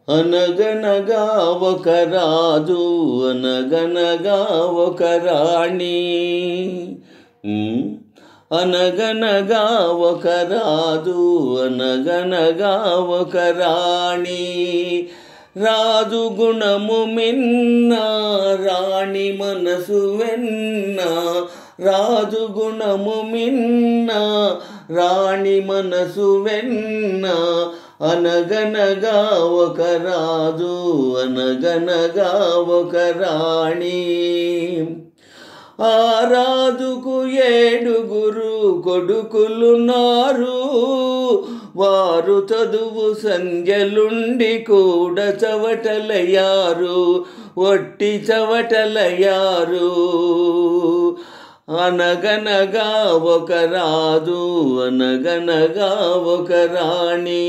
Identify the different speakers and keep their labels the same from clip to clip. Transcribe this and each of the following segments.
Speaker 1: అనగనగా ఒక రాజు, అనగనగా ఒక రాణి. అనగనగా ఒక రాజు, అనగనగా ఒక రాణి. రాజు గుణము మిన్న, రాణి మనసు వెన్న. రాజు గుణము మిన్న, రాణి మనసు వెన్న. అనగనగా ఒక రాజు, అనగనగా ఒక రాణి. ఆ రాజుకు 7 కొడుకులున్నారు. వారు చదువు సంధ్యలుండి కూడా చవటలయ్యారు, ఒట్టి చవటలయ్యారు. అనగనగా ఒక రాజు, అనగనగా ఒక రాణి.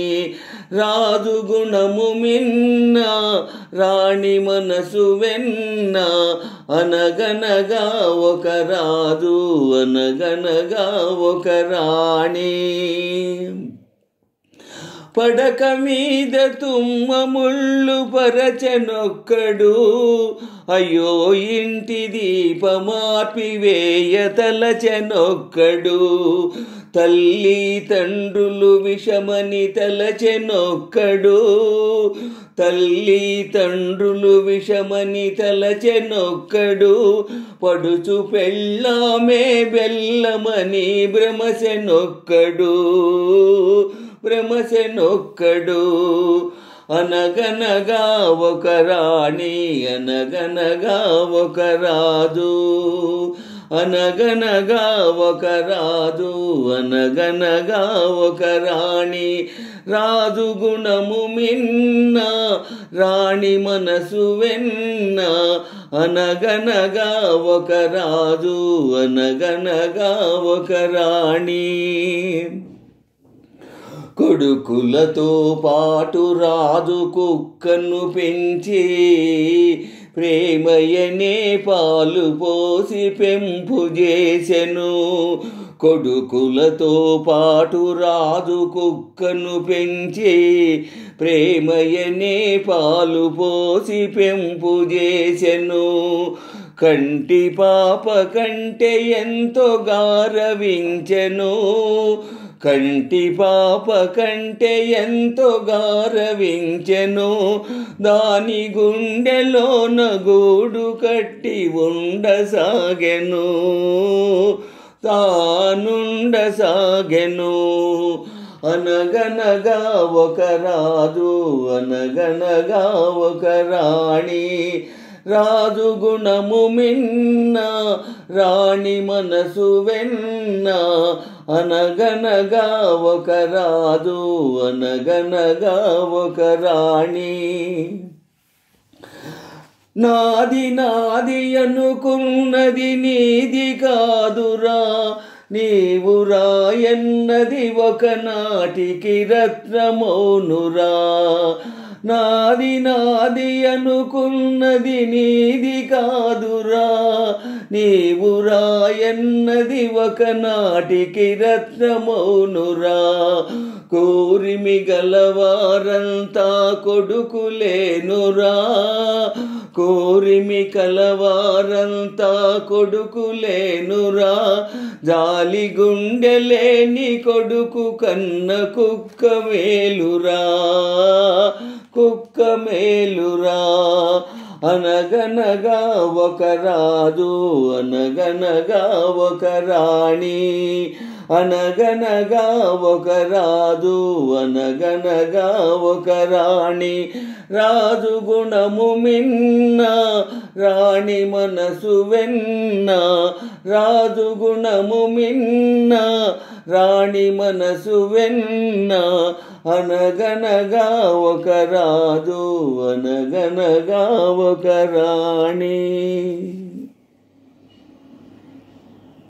Speaker 1: రాజు గుణము మిన్న, రాణి మనసు వెన్న. అనగనగా ఒక రాజు, అనగనగా ఒక రాణి. పడక మీద తుమ్మ ముళ్ళు పరచనొక్కడు, అయ్యో ఇంటి దీపమార్పివేయ తలచెనొక్కడు. తల్లి తండ్రులు విషమని తలచెనొక్కడు, తల్లి తండ్రులు విషమని తలచెనొక్కడు. పడుచు పెళ్ళామే బెల్లమని భ్రమసెనొక్కడు, భ్రమసెనొక్కడు. అనగనగా ఒక రాణి, అనగనగా ఒక రాజు. అనగనగా ఒక రాజు, అనగనగా ఒక రాణి. రాజు గుణము మిన్న, రాణి మనసు వెన్న. అనగనగా ఒక రాజు, అనగనగా ఒక రాణి. కొడుకులతో పాటు రాజు కుక్కను పెంచి, ప్రేమయనే పాలు పోసి పెంపు చేసెను. కొడుకులతో పాటు రాజు కుక్కను పెంచి, ప్రేమయనే పాలు పోసి పెంపు చేసెను. కంటి పాప కంటే ఎంతో గారవించెను, కంటి పాప కంటే ఎంతో గారవించెను. దాని గుండెలోన గూడు కట్టి ఉండసాగెను, తానుండసాగెను. అనగనగా ఒక రాజు, అనగనగా ఒక రాణి. రాజు గుణము మిన్న, రాణి మనసు వెన్న. అనగనగా ఒక రాజు, అనగనగా ఒక రాణి. నాది నాది అనుకున్నది నీది కాదురా, నీవు రాయన్నది ఒకనాటికి రత్నమౌనురా. నాది నాది అనుకున్నది నీది కాదురా, నీవు రాయన్నది ఒకనాటికి రత్నమౌనురా. కోరిమి గలవారంతా కొడుకులేనురా, కోరిమి కలవారంతా కొడుకులేనురా. జాలి గుండెలేని కొడుకు కన్న కుక్క మేలురా, కుక్క మేలురా. అనగనగా ఒక రాజు, అనగనగా ఒక రాణి. అనగనగా ఒక రాజు, అనగనగా ఒక రాణి. రాజు గుణము మిన్న, రాణి మనసు వెన్న. రాజు గుణము మిన్న, రాణి మనసు వెన్న. అనగనగా ఒక రాజు, అనగనగా ఒక రాణి.